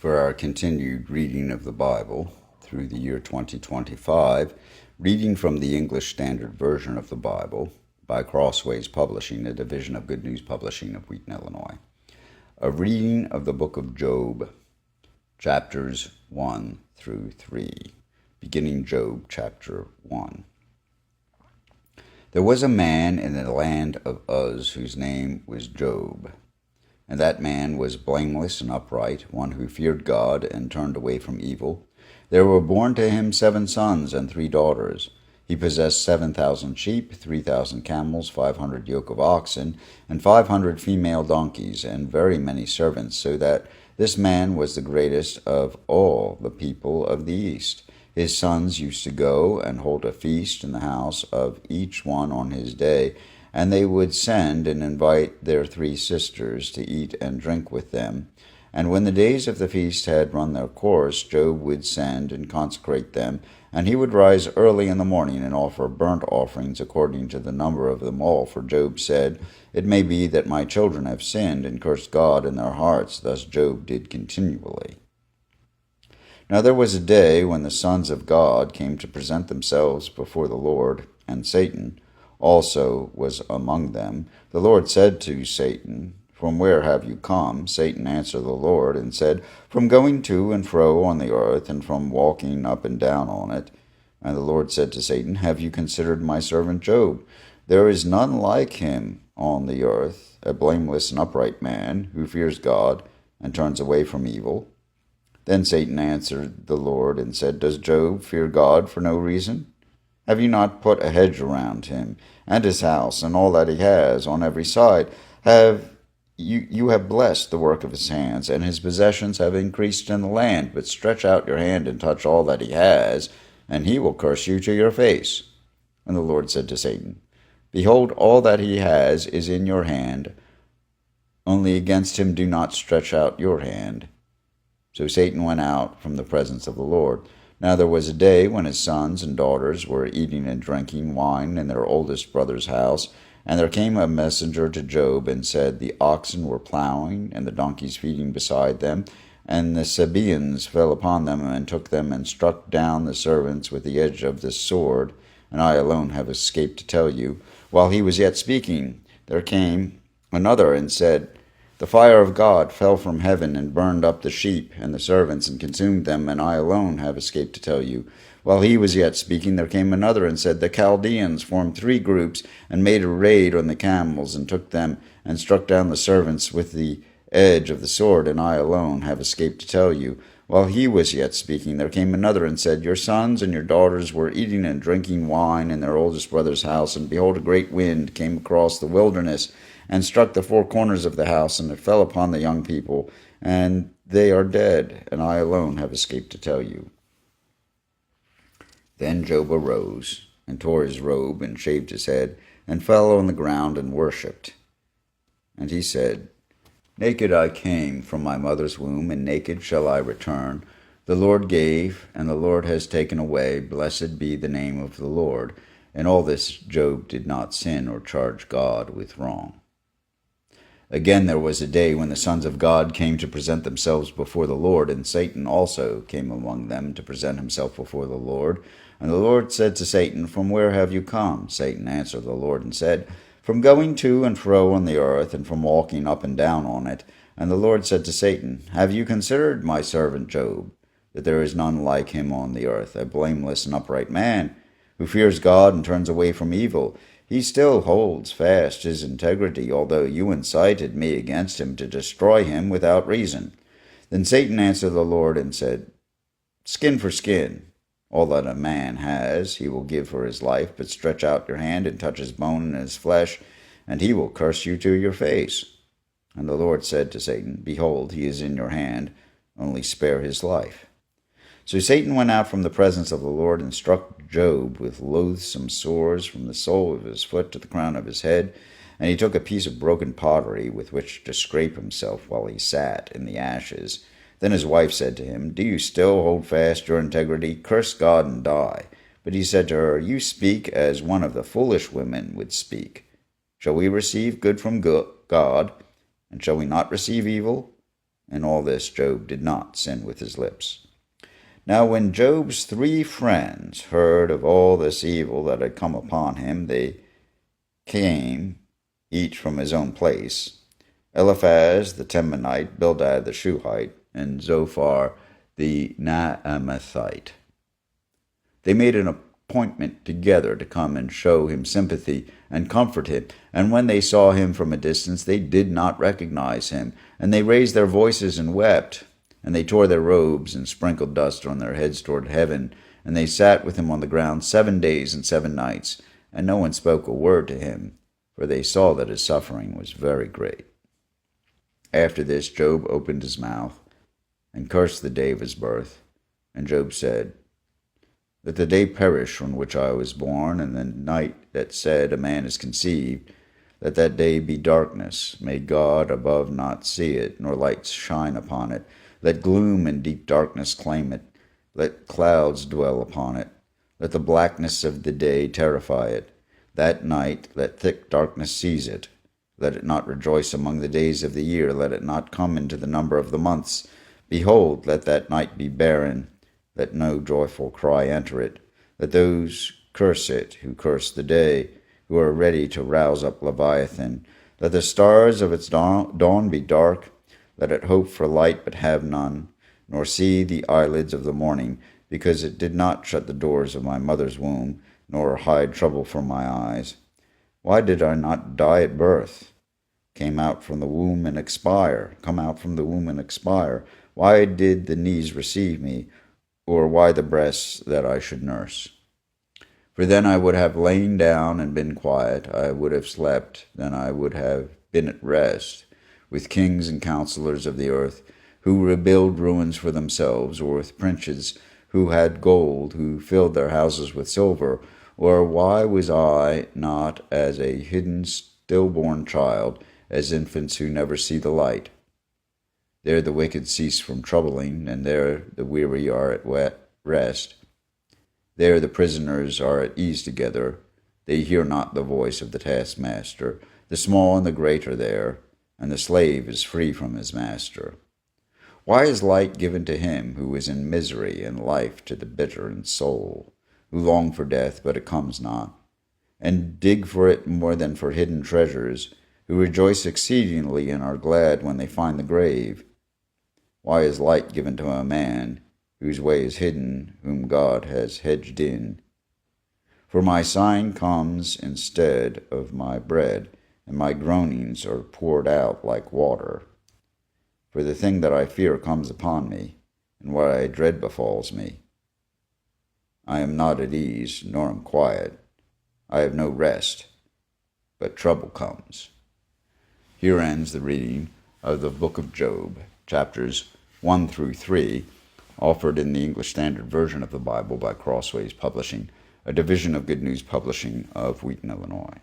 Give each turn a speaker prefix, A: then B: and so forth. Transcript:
A: for our continued reading of the Bible through the year 2025, reading from the English Standard Version of the Bible by Crossways Publishing, a division of Good News Publishing of Wheaton, Illinois. A reading of the book of Job, chapters 1 through 3, beginning Job chapter 1. There was a man in the land of Uz whose name was Job. And that man was blameless and upright, one who feared God and turned away from evil. There were born to him 7 sons and 3 daughters. He possessed 7,000 sheep, 3,000 camels, 500 yoke of oxen, and 500 female donkeys, and very many servants, so that this man was the greatest of all the people of the East. His sons used to go and hold a feast in the house of each one on his day, and they would send and invite their 3 sisters to eat and drink with them. And when the days of the feast had run their course, Job would send and consecrate them, and he would rise early in the morning and offer burnt offerings according to the number of them all. For Job said, "It may be that my children have sinned and cursed God in their hearts." Thus Job did continually. Now there was a day when the sons of God came to present themselves before the Lord, and Satan also was among them. The Lord said to Satan, "From where have you come?" Satan answered the Lord and said, "From going to and fro on the earth, and from walking up and down on it." And the Lord said to Satan, "Have you considered my servant Job? There is none like him on the earth, a blameless and upright man, who fears God and turns away from evil." Then Satan answered the Lord and said, "Does Job fear God for no reason? Have you not put a hedge around him, and his house, and all that he has, on every side? You have blessed the work of his hands, and his possessions have increased in the land. But stretch out your hand and touch all that he has, and he will curse you to your face." And the Lord said to Satan, "Behold, all that he has is in your hand. Only against him do not stretch out your hand." So Satan went out from the presence of the Lord. Now there was a day when his sons and daughters were eating and drinking wine in their oldest brother's house, and there came a messenger to Job and said, "The oxen were plowing, and the donkeys feeding beside them, and the Sabaeans fell upon them and took them and struck down the servants with the edge of the sword, and I alone have escaped to tell you." While he was yet speaking, there came another and said, "The fire of God fell from heaven and burned up the sheep and the servants and consumed them, and I alone have escaped to tell you." While he was yet speaking, there came another and said, "The Chaldeans formed 3 groups and made a raid on the camels and took them and struck down the servants with the edge of the sword, and I alone have escaped to tell you." While he was yet speaking, there came another and said, "Your sons and your daughters were eating and drinking wine in their oldest brother's house, and behold, a great wind came across the wilderness and struck the 4 corners of the house, and it fell upon the young people, and they are dead, and I alone have escaped to tell you." Then Job arose, and tore his robe, and shaved his head, and fell on the ground, and worshipped. And he said, "Naked I came from my mother's womb, and naked shall I return. The Lord gave, and the Lord has taken away. Blessed be the name of the Lord." In all this Job did not sin or charge God with wrong. Again there was a day when the sons of God came to present themselves before the Lord, and Satan also came among them to present himself before the Lord. And the Lord said to Satan, "From where have you come?" Satan answered the Lord and said, "From going to and fro on the earth, and from walking up and down on it." And the Lord said to Satan, "Have you considered my servant Job, that there is none like him on the earth, a blameless and upright man, who fears God and turns away from evil? He still holds fast his integrity, although you incited me against him to destroy him without reason." Then Satan answered the Lord and said, "Skin for skin. All that a man has he will give for his life, but stretch out your hand and touch his bone and his flesh, and he will curse you to your face." And the Lord said to Satan, "Behold, he is in your hand, only spare his life." So Satan went out from the presence of the Lord and struck Job with loathsome sores from the sole of his foot to the crown of his head. And he took a piece of broken pottery with which to scrape himself while he sat in the ashes. Then his wife said to him, "Do you still hold fast your integrity? Curse God and die." But he said to her, "You speak as one of the foolish women would speak. Shall we receive good from God, and shall we not receive evil?" In all this, Job did not sin with his lips. Now when Job's 3 friends heard of all this evil that had come upon him, they came, each from his own place, Eliphaz the Temanite, Bildad the Shuhite, and Zophar the Naamathite. They made an appointment together to come and show him sympathy and comfort him. And when they saw him from a distance, they did not recognize him. And they raised their voices and wept. And they tore their robes and sprinkled dust on their heads toward heaven. And they sat with him on the ground 7 days and 7 nights. And no one spoke a word to him, for they saw that his suffering was very great. After this, Job opened his mouth and cursed the day of his birth. And Job said, "Let the day perish on which I was born, and the night that said a man is conceived. Let that day be darkness. May God above not see it, nor light shine upon it. Let gloom and deep darkness claim it. Let clouds dwell upon it. Let the blackness of the day terrify it. That night let thick darkness seize it. Let it not rejoice among the days of the year. Let it not come into the number of the months. Behold, let that night be barren. Let no joyful cry enter it. Let those curse it who curse the day, who are ready to rouse up Leviathan. Let the stars of its dawn be dark. Let it hope for light but have none, nor see the eyelids of the morning, because it did not shut the doors of my mother's womb, nor hide trouble from my eyes. Why did I not die at birth? Come out from the womb and expire. Why did the knees receive me, or why the breasts that I should nurse? For then I would have lain down and been quiet. I would have slept, then I would have been at rest, with kings and counselors of the earth, who rebuild ruins for themselves, or with princes who had gold, who filled their houses with silver. Or why was I not as a hidden stillborn child, as infants who never see the light? There the wicked cease from troubling, and there the weary are at rest. There the prisoners are at ease together. They hear not the voice of the taskmaster. The small and the great are there, and the slave is free from his master. Why is light given to him who is in misery, and life to the bitter in soul, who long for death, but it comes not, and dig for it more than for hidden treasures, who rejoice exceedingly and are glad when they find the grave? Why is light given to a man whose way is hidden, whom God has hedged in? For my sign comes instead of my bread, and my groanings are poured out like water. For the thing that I fear comes upon me, and what I dread befalls me. I am not at ease, nor am quiet. I have no rest, but trouble comes." Here ends the reading of the book of Job, chapters 1 through 3, offered in the English Standard Version of the Bible by Crossways Publishing, a division of Good News Publishing of Wheaton, Illinois.